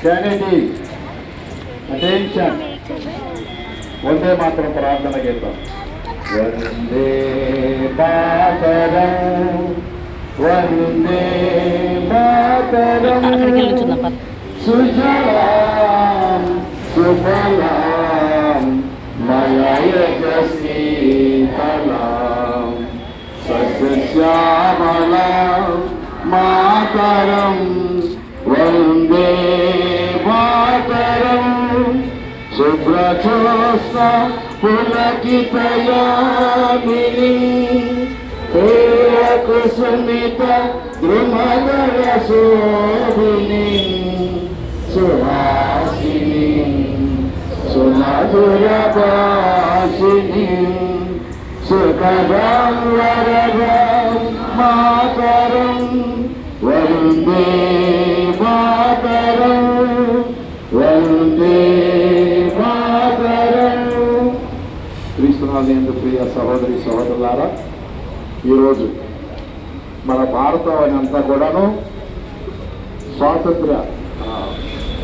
Sanity, attention. వందే మాత్రం ప్రార్థన గీతం. వందే మాతరం వందే మాతరం సుజలాం సుఫలాం మలయజసీతలాం సస్యశ్యామలాం మాతరం వందే మాతరం శుభ్రచోష్ణ పులకితయామిని కుసుమిత ద్రుమదళ శోభిని సుహాసిని సుమధుర భాషిని సుఖదం వరదం మాతరం వందే మాతరం వందే క్రీస్తునాథుని ప్రియ సహోదరి సహోదరులారా, ఈరోజు మన భారతం అంతా కూడాను స్వాతంత్ర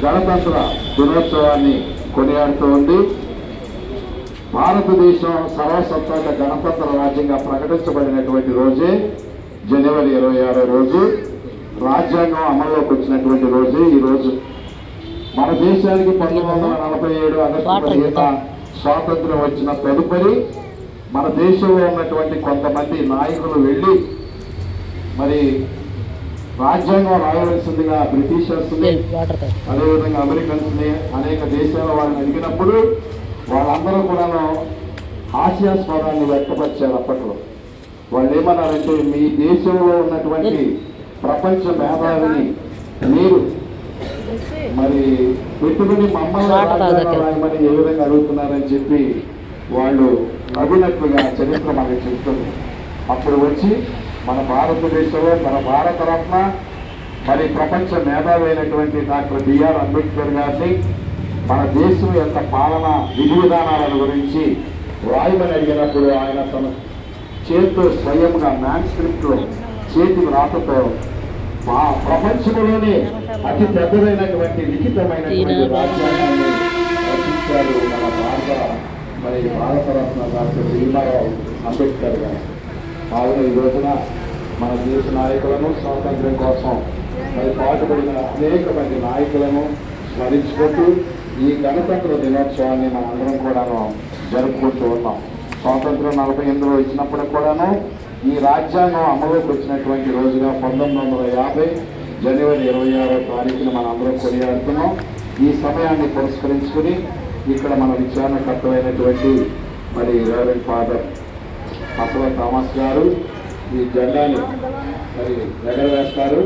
గణతంత్ర దినోత్సవాన్ని కొనియాడుతూ ఉంది. భారతదేశం సర్వసత్తాక గణతంత్ర రాజ్యంగా ప్రకటించబడినటువంటి రోజే జనవరి 26 రోజు. రాజ్యాంగం అమల్లోకి వచ్చినటువంటి రోజే ఈరోజు. మన దేశానికి 1947 ఆగస్టు 15 స్వాతంత్రం వచ్చిన తదుపరి మన దేశంలో ఉన్నటువంటి కొంతమంది నాయకులు వెళ్ళి మరి రాజ్యాంగం రాయవలసిందిగా బ్రిటిషర్స్ని అదేవిధంగా అమెరికన్స్ని అనేక దేశాల వాళ్ళని అడిగినప్పుడు వాళ్ళందరూ కూడా హాస్యాస్పదాన్ని వ్యక్తపరిచారు. అప్పట్లో వాళ్ళు ఏమన్నారంటే, మీ దేశంలో ఉన్నటువంటి ప్రపంచ మేధావిని మీరు మరి పెట్టుకుని మమ్మల్ని రాయమని ఏ విధంగా అడుగుతున్నారని చెప్పి వాళ్ళు నవ్వినట్లుగా చరిత్ర మనకి చెప్తుంది. అప్పుడు వచ్చి మన భారతదేశంలో మన భారతరత్న మరి ప్రపంచ మేధావి అయినటువంటి డాక్టర్ బిఆర్ అంబేద్కర్ గారిని మన దేశం యొక్క పాలన విధి విధానాల గురించి రాయమని అడిగినప్పుడు ఆయన తన చేతితో స్వయంగా మ్యాన్స్క్రిప్ట్లో చేతి రాతతో ప్రపంచంలోనే అతి పెద్దదైనటువంటి లిఖితమైనటువంటి రాజ్యాంగాన్ని రచించారు మన భారతరత్న డాక్టర్ భీమారావు అంబేద్కర్ గారు. కావున ఈ రోజున మన దేశ నాయకులను స్వాతంత్ర్యం కోసం మరి పాటుపడిన అనేక మంది నాయకులను స్మరించుకుంటూ ఈ గణతంత్ర దినోత్సవాన్ని మనందరం కూడాను జరుపుకుంటూ ఉన్నాం. స్వాతంత్రం 48లో ఇచ్చినప్పుడు కూడాను ఈ రాజ్యాంగం అమలులోకి వచ్చినటువంటి రోజుగా 1950 జనవరి 26వ తారీఖున మనందరం కొనియాడుతున్నాం. ఈ సమయాన్ని పురస్కరించుకుని ఇక్కడ మన విచారణకర్తలైనటువంటి మరి రెవరెండ్ ఫాదర్ అసల థామస్ గారు ఈ జెండాని మరి ఎగరవేస్తారు.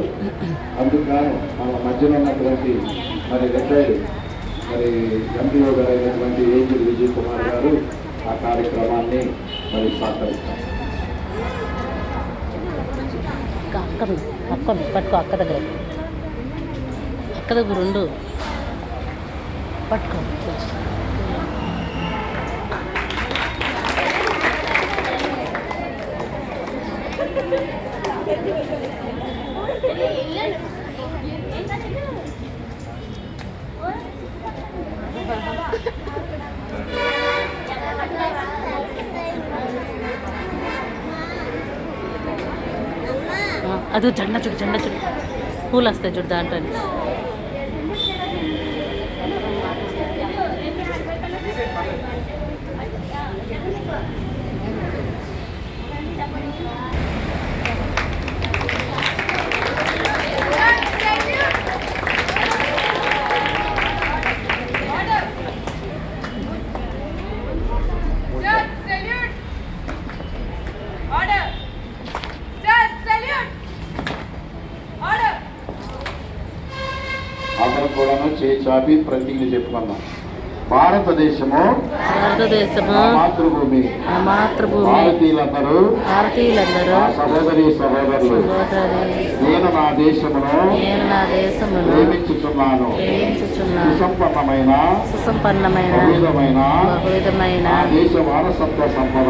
అందుకుగాను మన మధ్యన ఉన్నటువంటి మరి రిటైర్డ్ మరి ఎంపీఓ గారు అయినటువంటి ఏజీ విజయ్ కుమార్ గారు ఆ కార్యక్రమాన్ని మరి సహకరిస్తారు. పట్టుకో అక్క దగ్గర ఉండు, పట్టుకో. అది జెండా చూడు పూలు వస్తాయి చూడు దాంట్లో. అందరం కూడాను చేయి చాపి ప్రతిజ్ఞ చెప్పుకున్నాం. భారతదేశము మాతృభూమి. భారతీయులందరూ సహోదరి సహోదరులు, నేను నా దేశమును ప్రేమించుచున్నాను. సుసంపన్నమైన బహువిధమైన దేశ వారసత్వ సంపద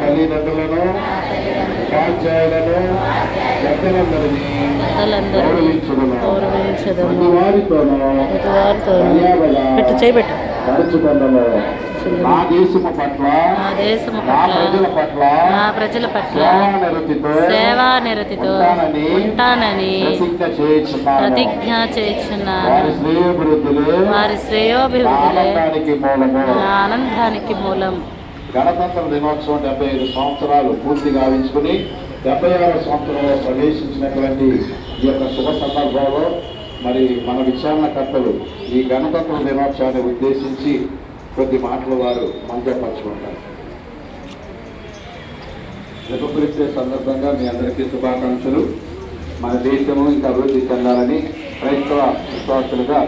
తల్లిదండ్రులను ఉపాధ్యాయులను పెద్దలందరినీ గౌరవించదము. వారితోనూ పెట్టు చేయబెట్టు. తరచుకొందము. నా దేశము పట్ల నా ప్రజల పట్ల సేవానిరతితో ఉంటానని ప్రతిజ్ఞ చేయుచున్నాను. వారి శ్రేయోభివృద్ధులే నా ఆనందానికి మూలం. గణతంత్ర దినోత్సవం 75 సంవత్సరాలు పూర్తి గావించుకుని 76వ సంవత్సరంలో ప్రవేశించినటువంటి ఈ యొక్క శుభ సందర్భంలో మరి మన విచారణకర్తలు ఈ గణతంత్ర దినోత్సవాన్ని ఉద్దేశించి కొద్ది మాటలు వారు మంజపరుచుకుంటారు. రిపబ్లిక్ డే సందర్భంగా మీ అందరికీ శుభాకాంక్షలు. మన దేశము ఇంకా అభివృద్ధి చెందాలని క్రైస్తవ విశ్వాసులుగా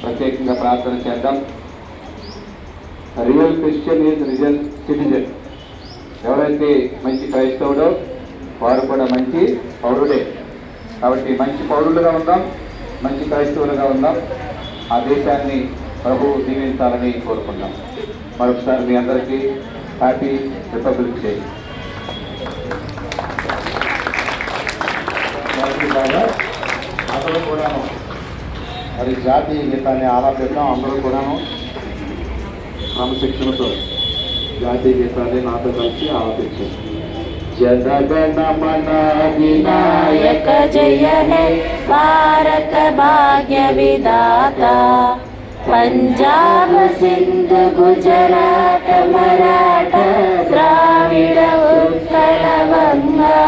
ప్రత్యేకంగా ప్రార్థన చేద్దాం. Real Christian is real citizen. ఎవరైతే మంచి క్రైస్తవుడో వారు కూడా మంచి పౌరుడే. కాబట్టి మంచి పౌరులుగా ఉందాం, మంచి క్రైస్తవులుగా ఉందాం. ఆ దేశాన్ని ప్రభువు దీవించాలని కోరుకుందాం. మరొకసారి మీ అందరికీ హ్యాపీ రిపబ్లిక్ డే. అందరూ కూడాను మరి జాతీయ గీతాన్ని ఆలాపిద్దాం. అందరూ కూడాను క్రమశిక్షణతో జాతీయ గీతాన్ని నాతో కలిసి ఆలాపించారు. జనగణమన వినాయక జయ హే భారత భాగ్య విధాత. పంజాబ్ సింధు గుజరాత్ మరాఠ ద్రావిడ ఉత్కళ వంగా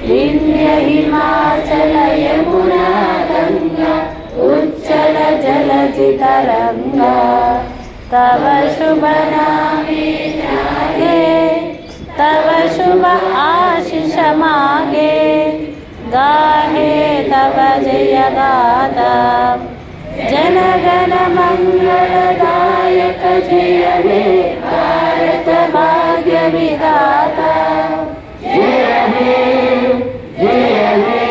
వింధ్య హిమాచల యమునా గంగా ఉజ్జల జలధి తరంగా. तव शुभ नामे जागे, तव शुभ आशीष मागे, गाहे तव जय गाथा. जनगण मंगलदायक जय हे भारत भाग्य विधाता. जय हे जय हे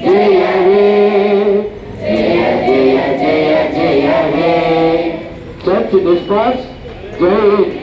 जय हे जय जय जय जय हे. Church dispatch, Jai Hind.